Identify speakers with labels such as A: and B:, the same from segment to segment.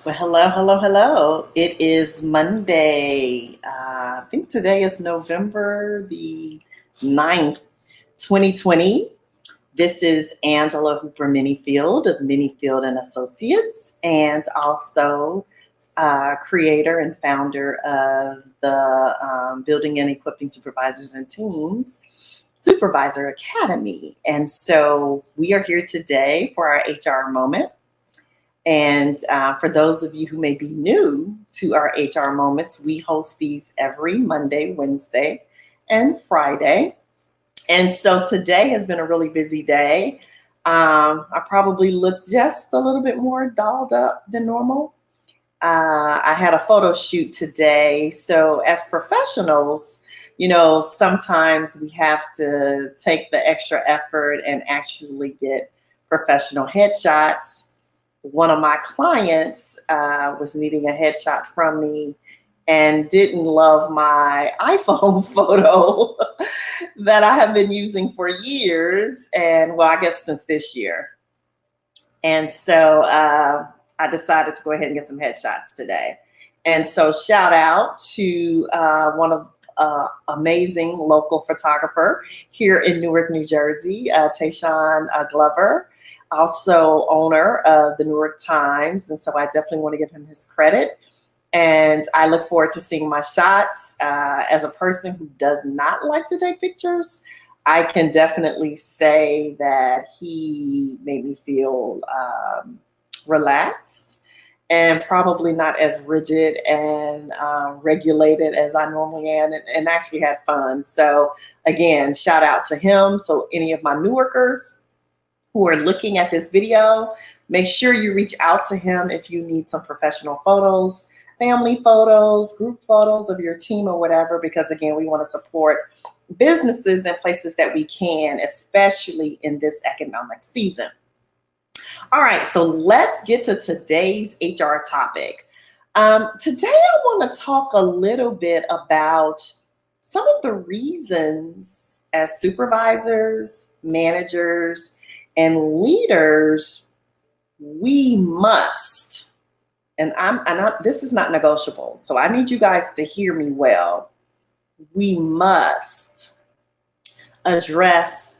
A: Well, hello, hello, hello. It is Monday. I think today is November the 9th, 2020. This is Angela Hooper-Menifield of Menifield and Associates, and also creator and founder of the Building and Equipping Supervisors and Teams Supervisor Academy. And so we are here today for our HR moment. And for those of you who may be new to our HR Moments, we host these every Monday, Wednesday, and Friday. And so today has been a really busy day. I probably look just a little bit more dolled up than normal. I had a photo shoot today. So as professionals, sometimes we have to take the extra effort and actually get professional headshots. One of my clients was needing a headshot from me and didn't love my iPhone photo that I have been using for years, and well, I guess since this year. And so I decided to go ahead and get some headshots today. And so shout out to one of amazing local photographer here in Newark, New Jersey, Tayshawn Glover, also owner of the Newark Times. And so I definitely want to give him his credit. And I look forward to seeing my shots. As a person who does not like to take pictures, I can definitely say that he made me feel relaxed and probably not as rigid and regulated as I normally am, and actually had fun. So again, shout out to him. So any of my Newarkers who are looking at this video, make sure you reach out to him if you need some professional photos, family photos, group photos of your team or whatever, because again, we want to support businesses and places that we can, especially in this economic season. All right, so let's get to today's HR topic. Today, I want to talk a little bit about some of the reasons as supervisors, managers, and leaders, we must, and this is not negotiable, so I need you guys to hear me well. We must address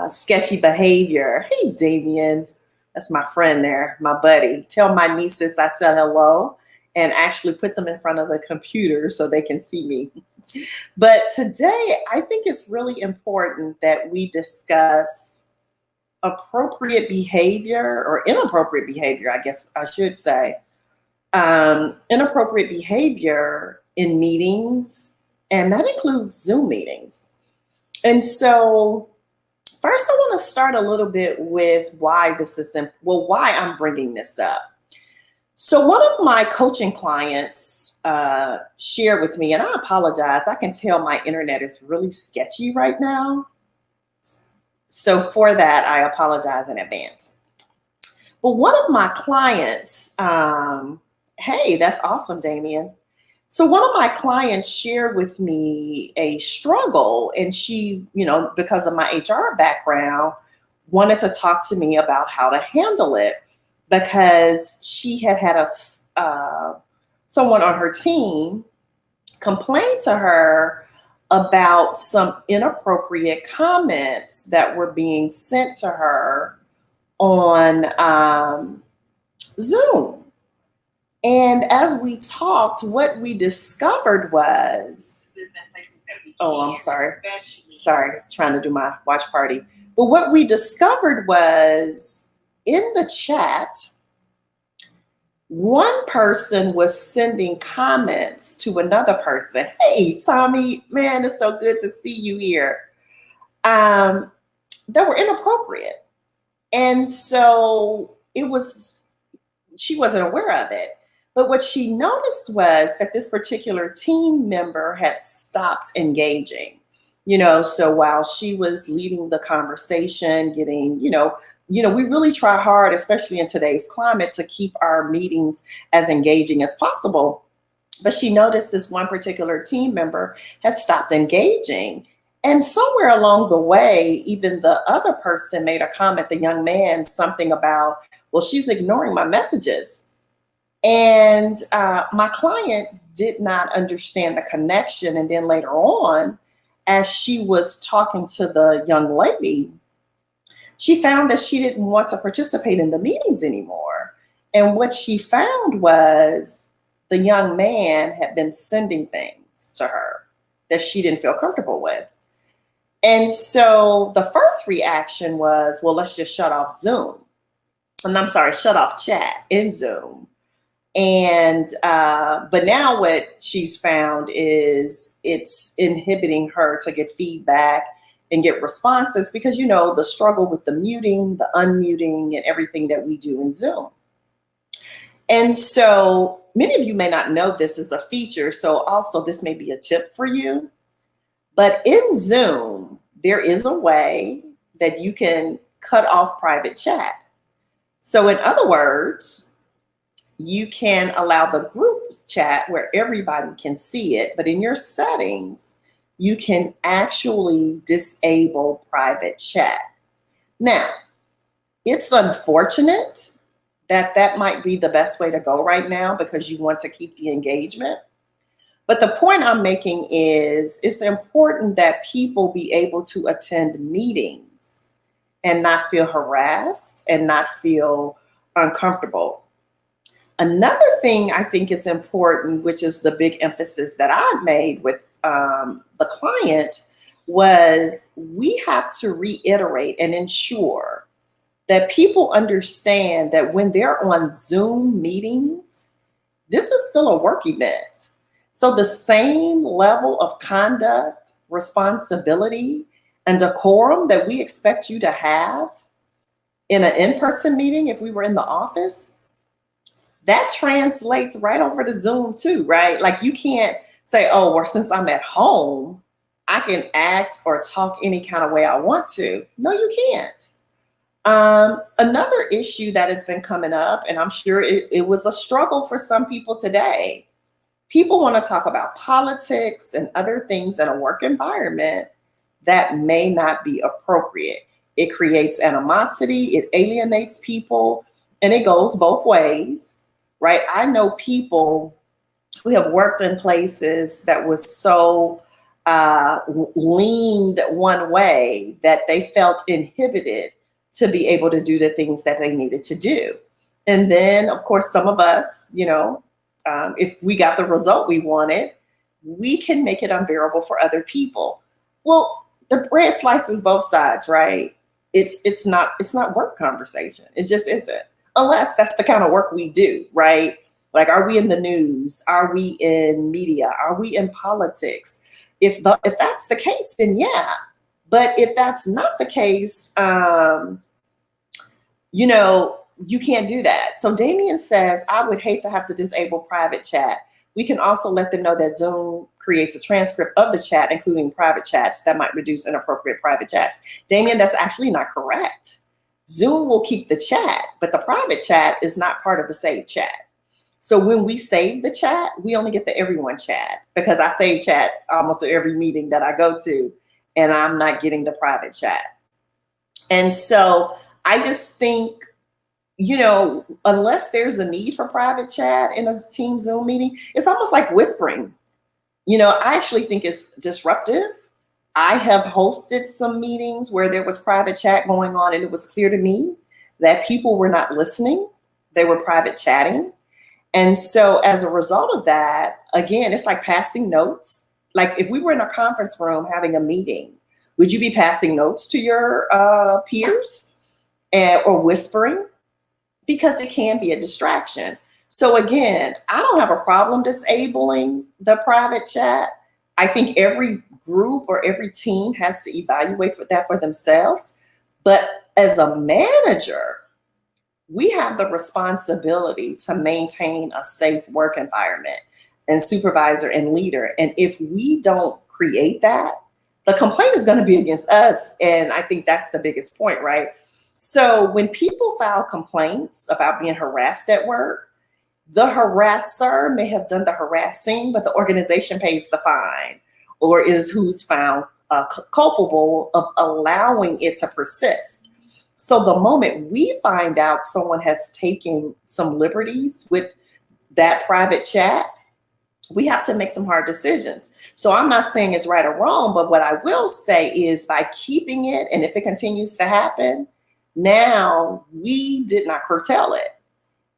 A: sketchy behavior. Hey, Damien, that's my friend there, my buddy. Tell my nieces I said hello and actually put them in front of the computer so they can see me. But today, I think it's really important that we discuss appropriate behavior or inappropriate behavior, I guess I should say, inappropriate behavior in meetings, and that includes Zoom meetings. And so first I want to start a little bit with why this is, why I'm bringing this up. So one of my coaching clients shared with me, and I apologize, I can tell my internet is really sketchy right now. So for that, I apologize in advance. But one of my clients, hey, that's awesome, Damien. So one of my clients shared with me a struggle, and she, because of my HR background, wanted to talk to me about how to handle it, because she had someone on her team complain to her about some inappropriate comments that were being sent to her on Zoom. And as we talked, what we discovered was, oh, I'm sorry, trying to do my watch party. But what we discovered was in the chat, one person was sending comments to another person. Hey, Tommy, man, it's so good to see you here. That were inappropriate. And so she wasn't aware of it. But what she noticed was that this particular team member had stopped engaging. So while she was leading the conversation, getting, we really try hard, especially in today's climate, to keep our meetings as engaging as possible. But she noticed this one particular team member had stopped engaging. And somewhere along the way, even the other person made a comment, the young man, something about, well, she's ignoring my messages. And my client did not understand the connection. And then later on, as she was talking to the young lady, she found that she didn't want to participate in the meetings anymore. And what she found was the young man had been sending things to her that she didn't feel comfortable with. And so the first reaction was, well, let's just shut off Zoom. And I'm sorry, shut off chat in Zoom. And but now what she's found is it's inhibiting her to get feedback and get responses because, you know, the struggle with the muting, the unmuting, and everything that we do in Zoom. And so many of you may not know this is a feature. So also this may be a tip for you. But in Zoom, there is a way that you can cut off private chat. So in other words, you can allow the group chat where everybody can see it, but in your settings, you can actually disable private chat. Now, it's unfortunate that that might be the best way to go right now because you want to keep the engagement. But the point I'm making is it's important that people be able to attend meetings and not feel harassed and not feel uncomfortable. Another thing I think is important, which is the big emphasis that I made with the client, was we have to reiterate and ensure that people understand that when they're on Zoom meetings, this is still a work event. So the same level of conduct, responsibility, and decorum that we expect you to have in an in-person meeting if we were in the office, that translates right over to Zoom too, right? Like you can't say, oh, well, since I'm at home, I can act or talk any kind of way I want to. No, you can't. Another issue that has been coming up, and I'm sure it was a struggle for some people today, people want to talk about politics and other things in a work environment that may not be appropriate. It creates animosity, it alienates people, and it goes both ways, right? I know people who have worked in places that was so leaned one way that they felt inhibited to be able to do the things that they needed to do. And then, of course, some of us, you know, if we got the result we wanted, we can make it unbearable for other people. Well, the bread slices both sides, right? It's not work conversation. It just isn't, unless that's the kind of work we do, right? Like, are we in the news? Are we in media? Are we in politics? If that's the case, then yeah. But if that's not the case, you know, you can't do that. So Damien says, I would hate to have to disable private chat. We can also let them know that Zoom creates a transcript of the chat, including private chats that might reduce inappropriate private chats. Damien, that's actually not correct. Zoom will keep the chat, but the private chat is not part of the saved chat. So when we save the chat, we only get the everyone chat because I save chats almost at every meeting that I go to, and I'm not getting the private chat. And so I just think, you know, unless there's a need for private chat in a team Zoom meeting, it's almost like whispering. You know, I actually think it's disruptive. I have hosted some meetings where there was private chat going on, and it was clear to me that people were not listening. They were private chatting. And so as a result of that, again, it's like passing notes. Like if we were in a conference room having a meeting, would you be passing notes to your peers or whispering? Because it can be a distraction. So again, I don't have a problem disabling the private chat. I think every group or every team has to evaluate that for themselves. But as a manager, we have the responsibility to maintain a safe work environment, and supervisor and leader. And if we don't create that, the complaint is going to be against us. And I think that's the biggest point, right? So when people file complaints about being harassed at work, the harasser may have done the harassing, but the organization pays the fine, or is who's found culpable of allowing it to persist. So the moment we find out someone has taken some liberties with that private chat, we have to make some hard decisions. So I'm not saying it's right or wrong, but what I will say is by keeping it, and if it continues to happen, now we did not curtail it.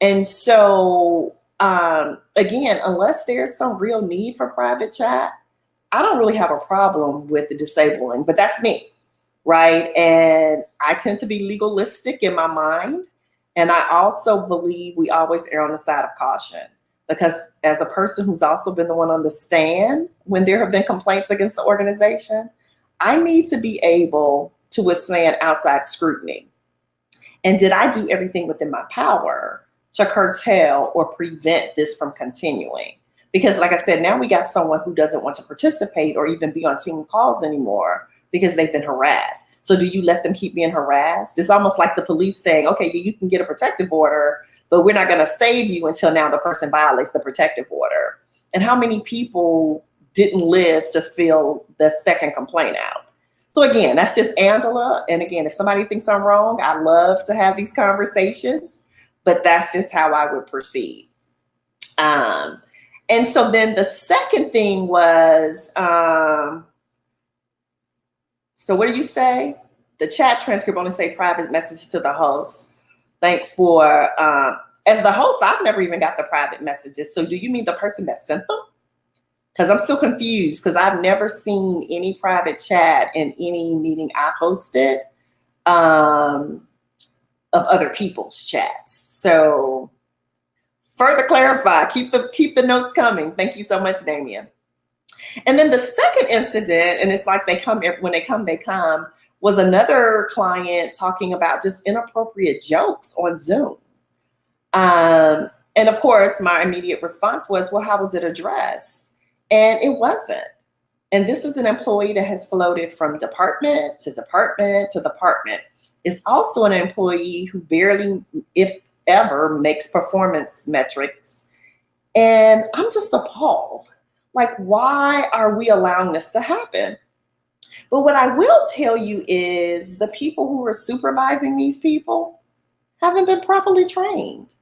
A: And so, again, unless there's some real need for private chat, I don't really have a problem with the disabling, but that's me, right? And I tend to be legalistic in my mind. And I also believe we always err on the side of caution, because as a person who's also been the one on the stand when there have been complaints against the organization, I need to be able to withstand outside scrutiny. And did I do everything within my power to curtail or prevent this from continuing? Because like I said, now we got someone who doesn't want to participate or even be on team calls anymore because they've been harassed. So do you let them keep being harassed? It's almost like the police saying, okay, you can get a protective order, but we're not going to save you until now the person violates the protective order. And how many people didn't live to fill the second complaint out? So again, that's just Angela. And again, if somebody thinks I'm wrong, I love to have these conversations, but that's just how I would proceed. And so then the second thing was, so what do you say? The chat transcript only say private messages to the host. Thanks for, as the host, I've never even got the private messages. So do you mean the person that sent them? Because I'm still confused, because I've never seen any private chat in any meeting I've hosted of other people's chats. So further clarify, keep the notes coming. Thank you so much, Damien. And then the second incident, and it's like when they come, was another client talking about just inappropriate jokes on Zoom. And of course, my immediate response was, well, how was it addressed? And it wasn't. And this is an employee that has floated from department to department to department. It's also an employee who barely, if ever, makes performance metrics. And I'm just appalled. Like, why are we allowing this to happen? But what I will tell you is the people who are supervising these people haven't been properly trained.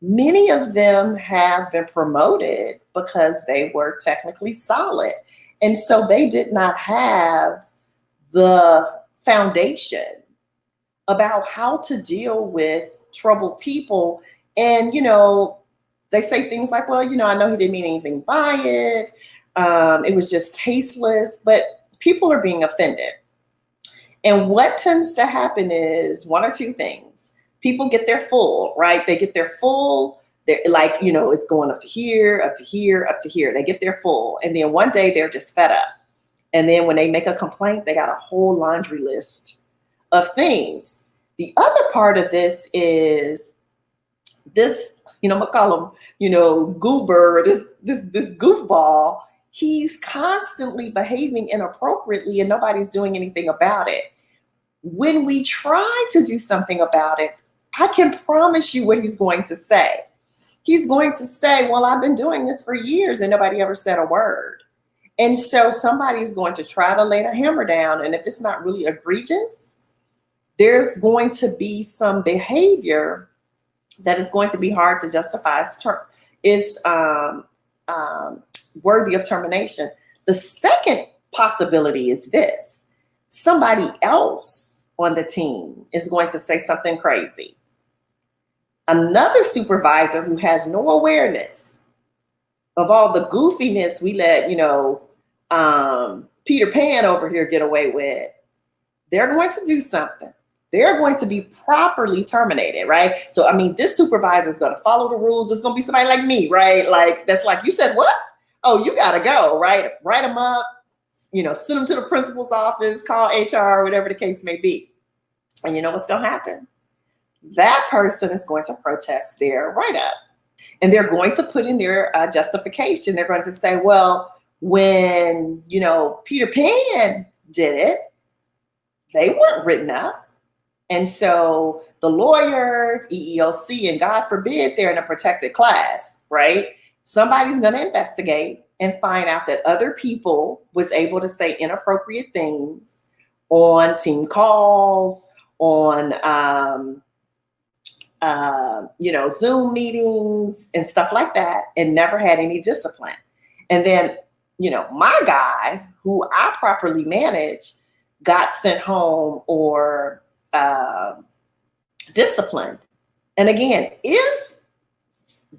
A: Many of them have been promoted because they were technically solid. And so they did not have the foundation about how to deal with troubled people. And, they say things like, well, I know he didn't mean anything by it. It was just tasteless, but people are being offended. And what tends to happen is one or two things. People get their full, right? They get their full. They're like, it's going up to here, up to here, up to here. They get their full. And then one day they're just fed up. And then when they make a complaint, they got a whole laundry list of things. The other part of this is this, I'm gonna call him, goober, or this goofball. He's constantly behaving inappropriately and nobody's doing anything about it. When we try to do something about it, I can promise you what he's going to say. He's going to say, well, I've been doing this for years and nobody ever said a word. And so somebody's going to try to lay the hammer down. And if it's not really egregious, there's going to be some behavior that is going to be hard to justify, is worthy of termination. The second possibility is this: somebody else on the team is going to say something crazy. Another supervisor who has no awareness of all the goofiness we let, Peter Pan over here get away with, they're going to do something. They're going to be properly terminated, right? So, this supervisor is going to follow the rules. It's going to be somebody like me, right? Like, that's like, you said what? Oh, you got to go, right? Write them up, send them to the principal's office, call HR, whatever the case may be. And you know what's going to happen? That person is going to protest their write-up. And they're going to put in their justification. They're going to say, well, when, Peter Pan did it, they weren't written up. And so the lawyers, EEOC, and God forbid they're in a protected class, right? Somebody's going to investigate and find out that other people was able to say inappropriate things on team calls, on Zoom meetings and stuff like that, and never had any discipline. And then, my guy, who I properly manage, got sent home or disciplined. And again, if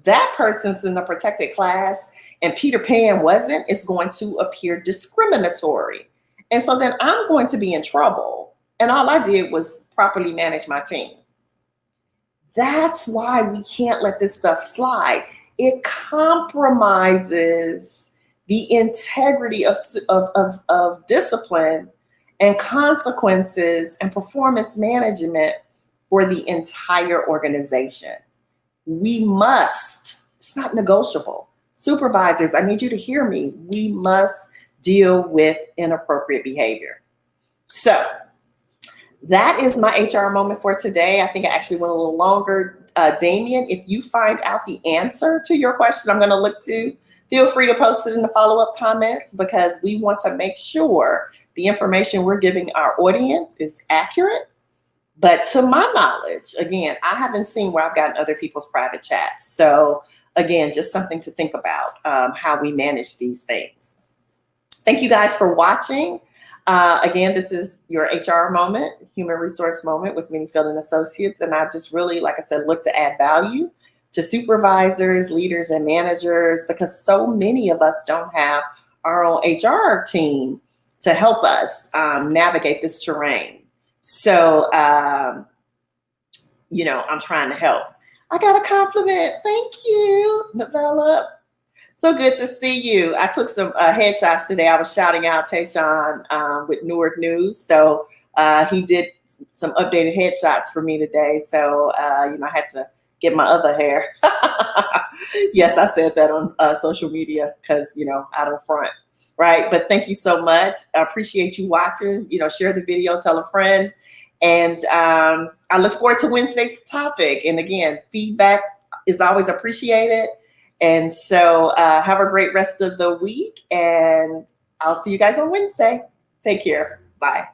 A: that person's in a protected class and Peter Pan wasn't, it's going to appear discriminatory. And so then I'm going to be in trouble. And all I did was properly manage my team. That's why we can't let this stuff slide. It compromises the integrity of discipline and consequences and performance management for the entire organization. We must, it's not negotiable. Supervisors, I need you to hear me. We must deal with inappropriate behavior. So that is my HR moment for today. I think I actually went a little longer. Damien, if you find out the answer to your question I'm going to look to, feel free to post it in the follow-up comments, because we want to make sure the information we're giving our audience is accurate. But to my knowledge, again, I haven't seen where I've gotten other people's private chats. So again, just something to think about, how we manage these things. Thank you guys for watching. Again, this is your HR moment, human resource moment with Menifield and Associates. And I just really, like I said, look to add value to supervisors, leaders, and managers, because so many of us don't have our own HR team to help us navigate this terrain. So, I'm trying to help. I got a compliment. Thank you, Novella. So good to see you. I took some headshots today. I was shouting out Tayshawn with Newark News. So he did some updated headshots for me today. So, I had to get my other hair. Yes, I said that on social media because, I don't front. Right. But thank you so much. I appreciate you watching. Share the video, tell a friend. And I look forward to Wednesday's topic. And again, feedback is always appreciated. And so have a great rest of the week. And I'll see you guys on Wednesday. Take care. Bye.